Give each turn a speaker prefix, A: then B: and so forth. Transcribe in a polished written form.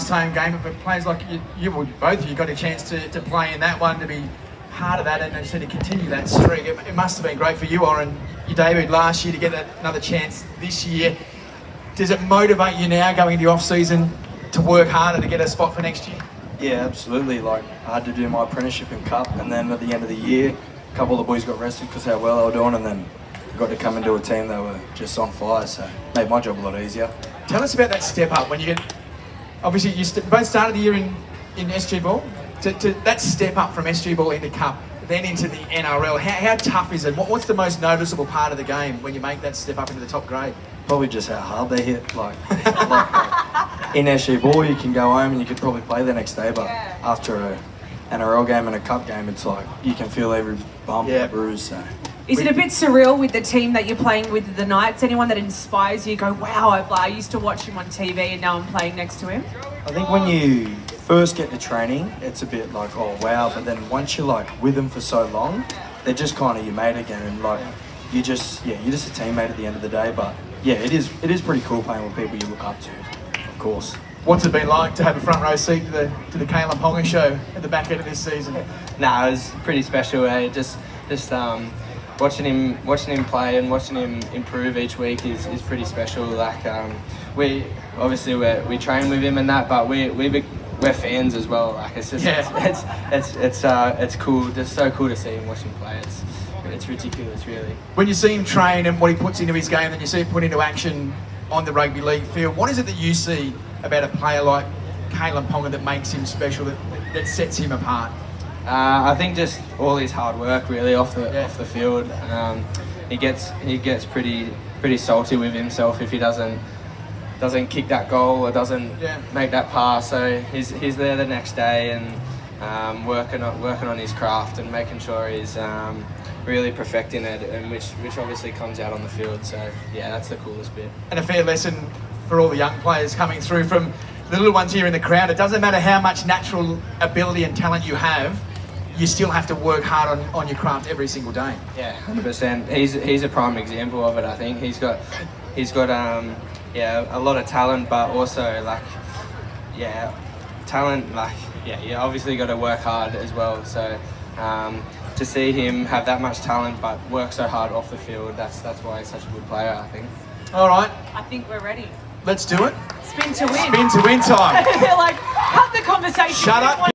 A: last home game, but players like both of you got a chance to play in that one, to be part of that, and to continue that streak. It must have been great for you, Oren. You debuted last year to get another chance this year. Does it motivate you now going into the off-season to work harder to get a spot for next year?
B: Yeah, absolutely. Like, I had to do my apprenticeship in Cup, and then at the end of the year, a couple of the boys got rested because how well they were doing, and then got to come into a team that were just on fire, so it made my job a lot easier.
A: Tell us about that step up when you get. Obviously, you both started the year in SG Ball. To that step up from SG Ball into Cup, then into the NRL. How tough is it? What's the most noticeable part of the game when you make that step up into the top grade?
B: Probably just how hard they hit. Like in SG Ball, you can go home and you could probably play the next day, but after an NRL game and a Cup game, it's like you can feel every bump and bruise. So.
C: Is it a bit surreal with the team that you're playing with the Knights? Anyone that inspires you, go, wow, I used to watch him on TV and now I'm playing next to him?
B: I think when you first get to training, it's a bit like, oh wow, but then once you're like with them for so long, they're just kind of your mate again, and like you're just a teammate at the end of the day. But yeah, it is pretty cool playing with people you look up to, of course.
A: What's it been like to have a front row seat to the Kalyn Ponga show at the back end of this season?
D: Nah, it was pretty special. Just watching him play and watching him improve each week is pretty special. Like we train with him and that, but we're fans as well. Like it's just it's cool. Just so cool to see him watch him play. It's ridiculous, really.
A: When you see him train and what he puts into his game, and you see it put into action on the rugby league field, what is it that you see about a player like Kalyn Ponga that makes him special, that sets him apart?
D: I think just all his hard work, really, off the field. He gets pretty salty with himself if he doesn't kick that goal or doesn't make that pass. So he's there the next day and working on his craft and making sure he's really perfecting it, and which obviously comes out on the field. So yeah, that's the coolest bit. And
A: a fair lesson for all the young players coming through from the little ones here in the crowd. It doesn't matter how much natural ability and talent you have, you still have to work hard on your craft every single day.
D: Yeah, 100%. He's a prime example of it. I think he's got a lot of talent, but also talent. You obviously got to work hard as well. So to see him have that much talent but work so hard off the field, that's why he's such a good player, I think.
A: All right.
C: I think we're ready.
A: Let's do it.
C: Spin to win.
A: Spin to win time.
C: They're like, cut the conversation.
A: Shut up.